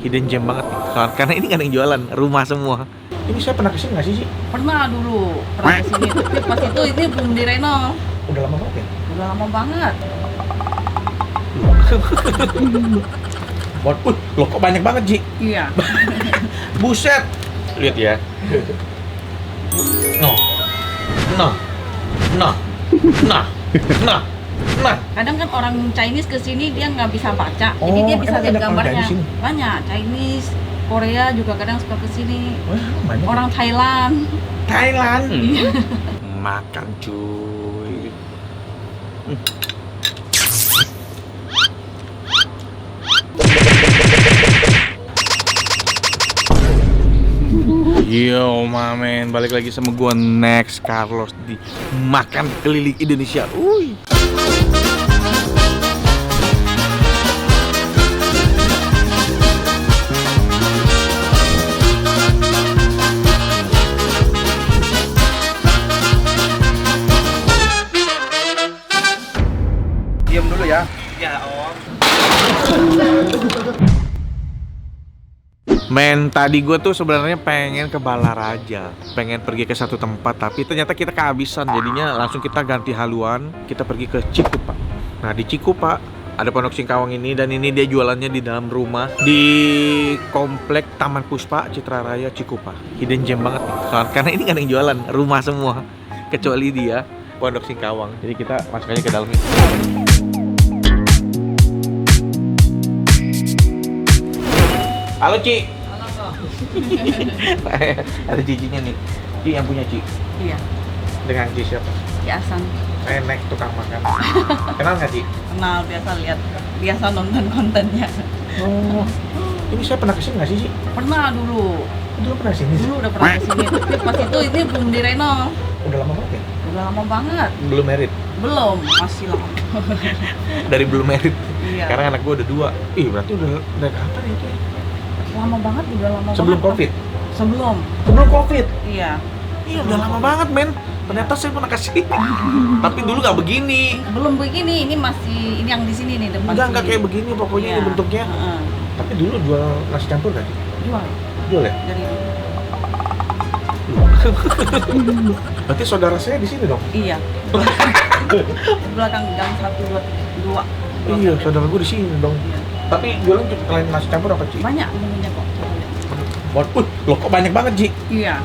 hidden gem banget nih. Karena ini nggak ada yang jualan, rumah semua. Ini saya pernah kesini nggak sih, Ci? Pernah dulu, pernah kesini. Tapi pas itu ini belum direnov. Udah lama banget ya? Udah lama banget. Loh kok banyak banget, Ci? Iya. Buset! Lihat ya. Nah. Kadang kan orang Chinese kesini dia nggak bisa baca, Oh, jadi dia bisa emang lihat ada orang gambarnya. Chinese sini? Banyak Chinese, Korea juga kadang suka kesini. Wah, banyak. Orang Thailand. Thailand. Makan cuy. Yo mamen, balik lagi sama gua Next Carlos di Makan Keliling Indonesia. Uy. Diam dulu ya. Ya, Om. Men, tadi gue tuh sebenarnya pengen ke Balaraja, pengen pergi ke satu tempat, tapi ternyata kita kehabisan. Jadinya langsung kita ganti haluan, kita pergi ke Cikupa. Nah di Cikupa ada Pondok Singkawang ini, dan ini dia jualannya di dalam rumah di komplek Taman Puspa Citra Raya Cikupa. Hidden gem banget nih, karena ini nggak ada yang jualan, rumah semua, kecuali dia Pondok Singkawang. Jadi kita masuk aja ke dalam ini. Halo Ci. Halo kok. Ada Cicinya nih. Ci yang punya Ci. Iya. Dengan Ci siapa? Ci Asan. Saya next tukang makan. Kenal nggak Ci? Kenal, biasa nonton kontennya. Oh, ini saya pernah kesini nggak sih Ci? Pernah dulu. Dulu pernah kesini? Dulu udah pernah kesini. Tapi pas itu ini belum direnov. Udah lama banget ya? Udah lama banget. Belum merit. Belum, masih lama. Dari belum merit. Iya. Karena anak gua udah 2. Ih, berarti udah kapan ya Ci? Lama banget, udah lama Sebelum banget. Covid. Sebelum. Sebelum Covid. Iya. Iya, udah lama banget, men. Ternyata saya pernah kesini. Tapi dulu nggak begini. Belum begini, ini masih ini yang di sini nih depan. Enggak sini. kayak begini pokoknya ini Iya. bentuknya. Heeh. Tapi dulu jual nasi campur nggak Ci? Jual Jual ya? dari Berarti saudara saya di sini dong? iya. Belakang gang 1 2 2. Iya, saudara gue di sini dong. Iya. Tapi jualan selain nasi campur apa Ci? Banyak menunya kok. Loh kok banyak banget Ci? Iya.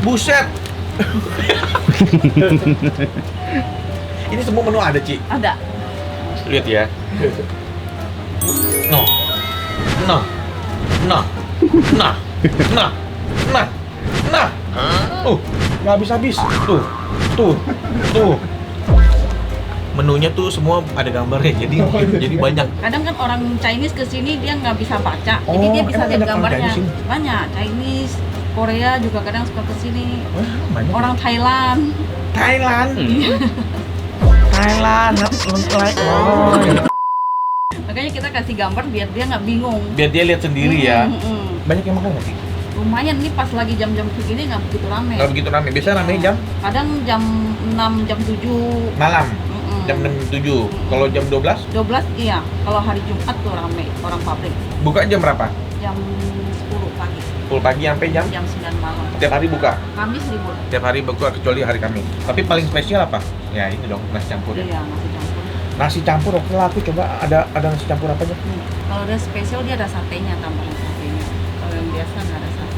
Buset! Ini semua menu ada Ci? Ada. Lihat ya. Nah. Nah. Nah. Nah. Nah. Nah. Nah. Nggak habis-habis. Tuh. Menunya tuh semua ada gambarnya, jadi banyak. Kadang kan orang Chinese kesini dia nggak bisa baca, Oh, jadi dia bisa emang lihat ada orang gambarnya. Chinese sini? Banyak Chinese, Korea juga kadang suka kesini. Wah, banyak. Orang Thailand. Thailand. Makanya kita kasih gambar biar dia nggak bingung. Biar dia lihat sendiri ya. Mm-mm. Banyak yang makan nggak sih? Lumayan nih pas lagi jam-jam begini nggak begitu rame. Nggak begitu ramai. Biasanya ramai jam Kadang jam 6, jam 7. malam. Mm-mm. Jam 6-7. Kalau jam 12 12 iya. Kalau hari Jumat tuh rame orang pabrik. buka jam berapa? Jam 10 pagi, Full pagi sampai jam? jam 9 malam. Tiap hari buka. Kamis libur. Tiap hari buka kecuali hari Kamis. Tapi paling spesial apa? Ya ini dong nasi campur. Ya. Iya, nasi campur. Nasi campur oke lah, aku coba ada nasi campur apa aja? Kalau udah spesial dia ada satenya, tambahan satenya. Kalau yang biasa nggak ada sate.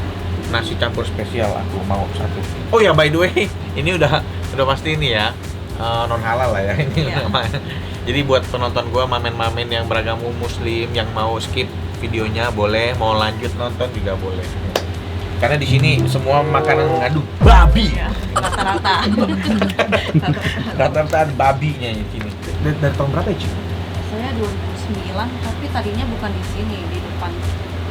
Nasi campur spesial aku mau satu. Oh ya by the way, ini udah pasti ini ya non halal lah ya ini. Iya. Jadi buat penonton gua mamen-mamen yang beragama muslim yang mau skip videonya boleh, mau lanjut nonton juga boleh. Karena di sini semua makanan mengandung babi. Iya, rata-rata. Rata-rata ada babinya di sini. Dari tahun berapa ya, Ci? Saya 2009, tapi tadinya bukan di sini, di depan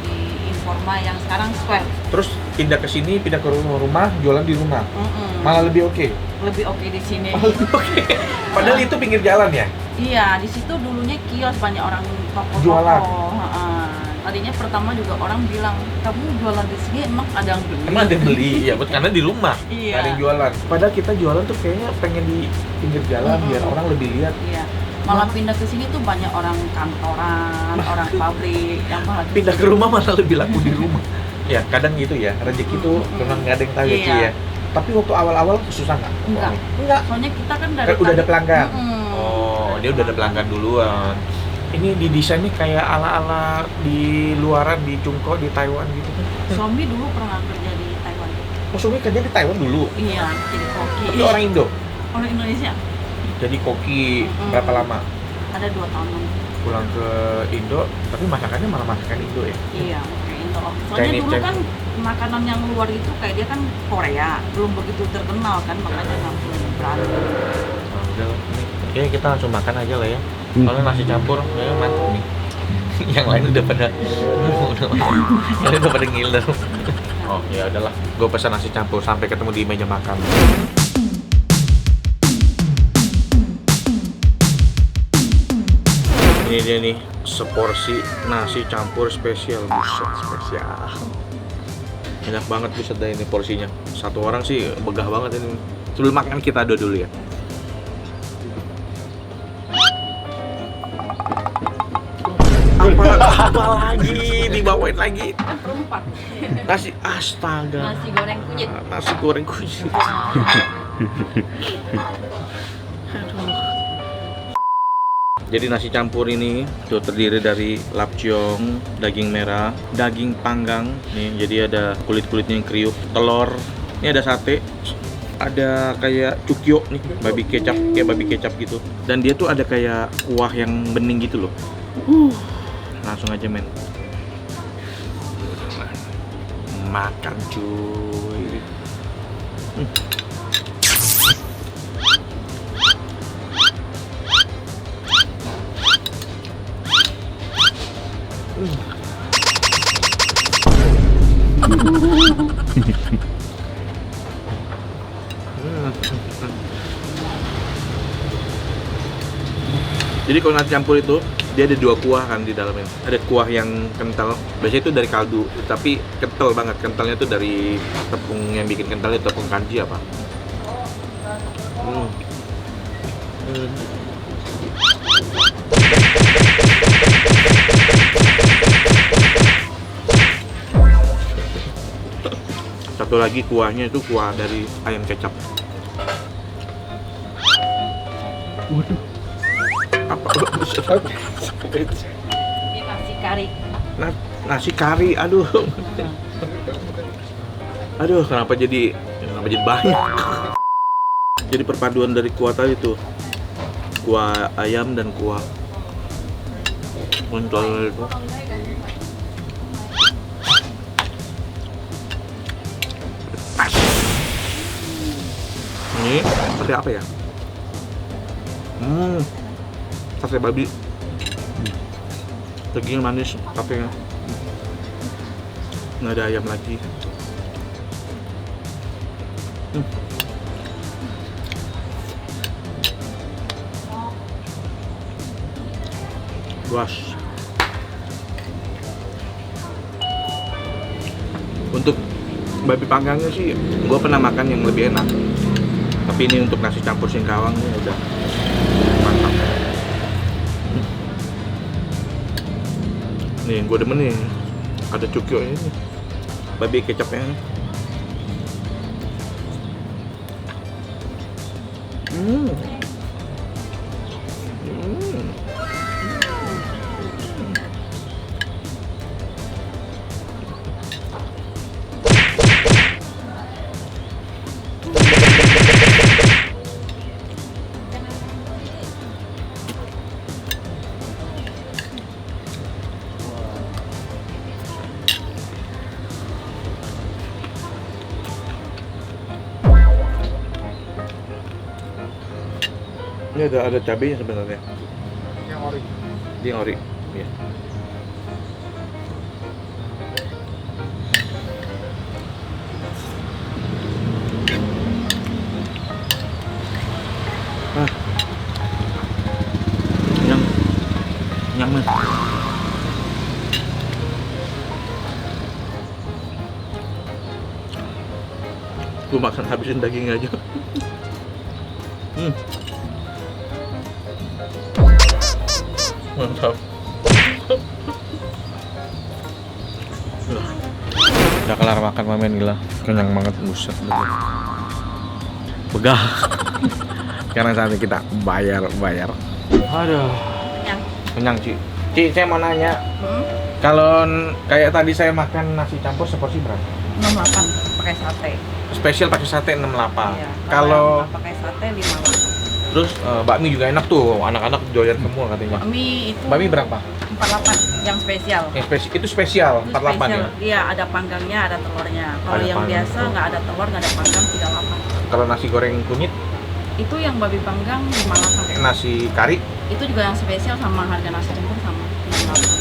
di Informa yang sekarang Square. Terus pindah ke sini, pindah ke rumah, jualan di rumah. Mm-mm. Malah lebih oke. Lebih oke di sini. Oke. Padahal itu pinggir jalan ya? Iya, di situ dulunya kios, banyak orang toko-toko. Jualan. Heeh. Tadinya pertama juga orang bilang, kamu jualan di sini emang ada yang beli? Emang ada yang beli, ya karena di rumah Iya. nggak ada yang jualan. Padahal kita jualan tuh kayaknya pengen di pinggir jalan biar orang lebih lihat. Iya. Malah pindah ke sini tuh banyak orang kantoran, orang pabrik yang malah Pindah ke rumah malah lebih laku di rumah. Ya kadang gitu ya, rezeki tuh memang nggak ada yang tahu ya Ci Iya. ya. Tapi waktu awal-awal susah nggak? Enggak. Soalnya kita kan dari Udah ada tadi- pelanggan. Mm-mm. Oh, dia udah ada pelanggan duluan. Ini didesainnya kayak ala-ala di luaran, di Cungko, di Taiwan gitu kan. Suami dulu pernah kerja di Taiwan. Oh, suami kerja di Taiwan dulu. Iya, jadi koki. Tapi orang Indo. Orang Indonesia. Jadi koki Mm-mm. berapa lama? Ada 2 tahunan. Pulang ke Indo, tapi masakannya malah masakan Indo ya. Iya, kayak Indo. Soalnya Chinese, dulu Chinese. kan makanan yang luar itu kayak dia kan Korea, belum begitu terkenal kan, makanya nggak belum berani. Oh, udah lah. Ini kita langsung makan aja lah ya. Kalau nasi campur, ya mantap nih. Yang lain udah pada yang lain udah pada ngiler. Oh ya udahlah, gue pesan nasi campur sampai ketemu di meja makan. Ini dia nih, seporsi nasi campur spesial. Buset, spesial. Enak banget buset dah ini porsinya. Satu orang sih begah banget ini. Sebelum makan kita adu dulu ya. Apa lagi dibawain lagi Kan perempat. nasi, astaga, Nasi goreng kunyit. nasi goreng kunyit. Jadi nasi campur ini tuh terdiri dari lapciong, daging merah, daging panggang nih, jadi ada kulit-kulitnya yang kriuk, telur, ini ada sate, ada kayak cukyo nih, babi kecap, kayak babi kecap gitu, dan dia tuh ada kayak kuah yang bening gitu loh. Langsung aja men, makan cuy. Jadi kalau nasi campur itu dia ada 2 kuah kan di dalamnya. Ada kuah yang kental, biasanya itu dari kaldu, tapi kental banget. Kentalnya tuh dari tepung, yang bikin kental itu tepung kanji apa? Hmm. Satu lagi kuahnya itu kuah dari ayam kecap. Apa? Ini nasi kari. Nasi kari, aduh. Aduh, kenapa jadi banyak? Jadi perpaduan dari kuah tadi tuh, kuah ayam dan kuah pentol itu. Pas. Ini seperti apa ya? Sate babi. Daging manis, tapi nggak ada ayam lagi. Puas. Untuk babi panggangnya sih, gue pernah makan yang lebih enak. Tapi ini untuk nasi campur singkawang ini udah mantap. Nih, gue demen nih. Ada cukyo ini, babi kecapnya. Ini ada cabenya sebenarnya. Yang ori. Dia yang ori. Iya. Nyang men. Gue makan habisin daging aja. Mantap. Udah kelar makan mamen, gila. Kenyang banget, buset. Begah. Sekarang saatnya kita bayar. Aduh. Kenyang. Kenyang, Ci. Ci, saya mau nanya. Kalau kayak tadi saya makan nasi campur seporsi berapa? 68 pakai sate. Spesial pakai sate 68. Iya. Kalau yang pakai sate 58. terus bakmi juga enak tuh. Anak-anak doyan semua katanya. Bakmi itu Bakmi berapa? 48 yang spesial. Itu spesial Itu 48 spesial. ya. Iya, ada panggangnya, ada telurnya. Kalau Ada yang panggang. biasa nggak ada telur, nggak ada panggang 38. Kalau nasi goreng kunyit, Itu yang babi panggang 58. nasi kari Itu juga yang spesial sama harga nasi campur sama 58.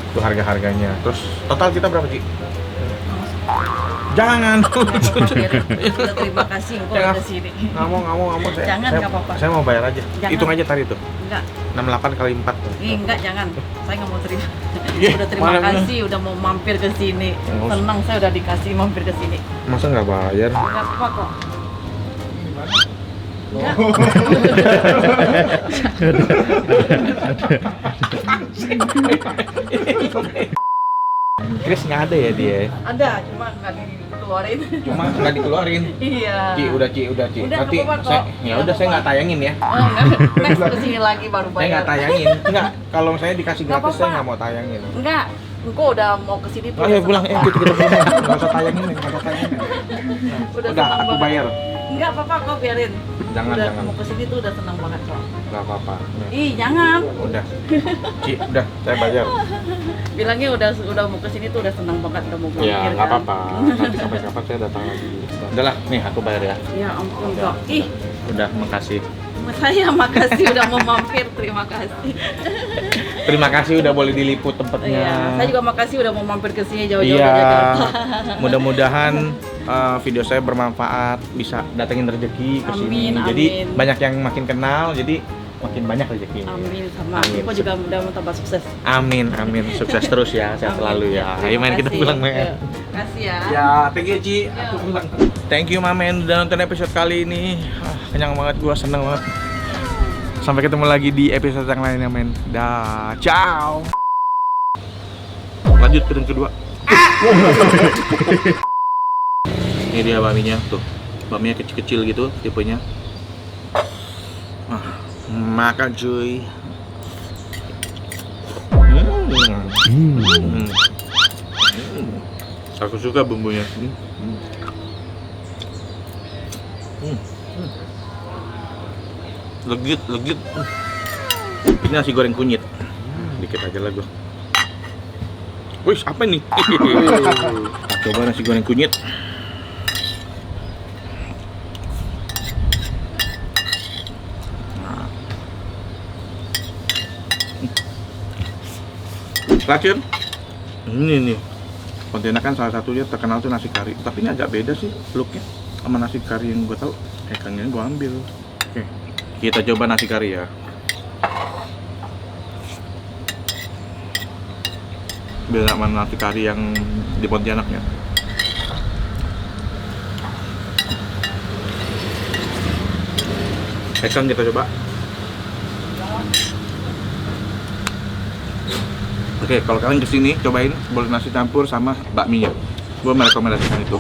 itu harga-harganya. Terus total kita berapa, Ci? Jangan. Udah terima kasih engkau Jangan. udah sini. Nggak mau. Jangan, saya, nggak apa-apa. saya mau bayar aja. Jangan. Hitung aja tadi tuh. Enggak, 68 kali 4. enggak jangan. Saya nggak mau terima. Iya, Udah terima mana- kasih udah mau mampir ke sini. Nggak usah. Senang saya udah dikasih mampir ke sini. Masa nggak bayar? Enggak apa kok. Enggak. Chris nggak ada ya dia? Ada, cuma nggak dikeluarin. Cuma nggak dikeluarin. Iya. Ci. Udah, Nanti nggak apa-apa saya, kok. ya Nggak udah saya nggak apa-apa. tayangin ya. Oh, enggak. Next ke sini lagi baru Saya bayar. nggak tayangin. Enggak, kalau saya dikasih Nggak gratis saya apa-apa. nggak mau tayangin. Enggak. Engkau udah mau ke sini tuh. Ayo udah pulang, senang kita pulang. Nggak usah tayangin, nggak usah tayangin. Udah Udah, senang aku banget. bayar. Enggak apa-apa kok biarin. Jangan, udah jangan. mau ke sini tuh udah senang banget kok. Nggak apa-apa. Nih, Ih, jangan. udah. Ci, udah, saya bayar. Bilangnya udah mau ke sini tuh udah senang banget udah mau mampir. Ya, nggak kan. apa-apa. Nanti kapan-kapan saya datang lagi. Udahlah, nih aku bayar ya. Ya ampun kok. Ih, Udah, makasih. saya makasih udah mau mampir. Terima kasih. Terima kasih udah boleh diliput tempatnya. Iya, saya juga makasih udah mau mampir ke sini jauh-jauh Iya, dari Jakarta. mudah-mudahan video saya bermanfaat, bisa datengin rezeki ke sini. Amin, Jadi amin. banyak yang makin kenal, jadi makin banyak rezeki. Amin sama Amin. Iko juga mudah tambah sukses. Amin, amin. Sukses terus ya, sehat Amin. selalu ya. Ayo main kita Makasih. pulang, men. Yuk, Makasih ya. Ya, thank you, Ci. Aku pulang. Thank you, Mamen, udah nonton episode kali ini. Kenyang banget gua, seneng banget. Sampai ketemu lagi di episode yang lainnya, men. Dah, ciao. Lanjut piring kedua. Ini dia bakminya tuh. Bakminya kecil-kecil gitu tipenya. Makan cuy. Aku suka bumbunya. Legit. Ini nasi goreng kunyit. Dikit aja lah gua. Wih, apa nih? Coba nasi goreng kunyit. Terakhir, ini nih Pontianak kan salah satunya terkenal tuh nasi kari. Tapi ini agak beda sih looknya sama nasi kari yang gue tahu. Kayaknya gue ambil. Oke, kita coba nasi kari ya. Beda sama nasi kari yang di Pontianak ya. Sekarang kita coba. Oke, kalau kalian kesini cobain boleh nasi campur sama bakminya. Gue merekomendasikan itu.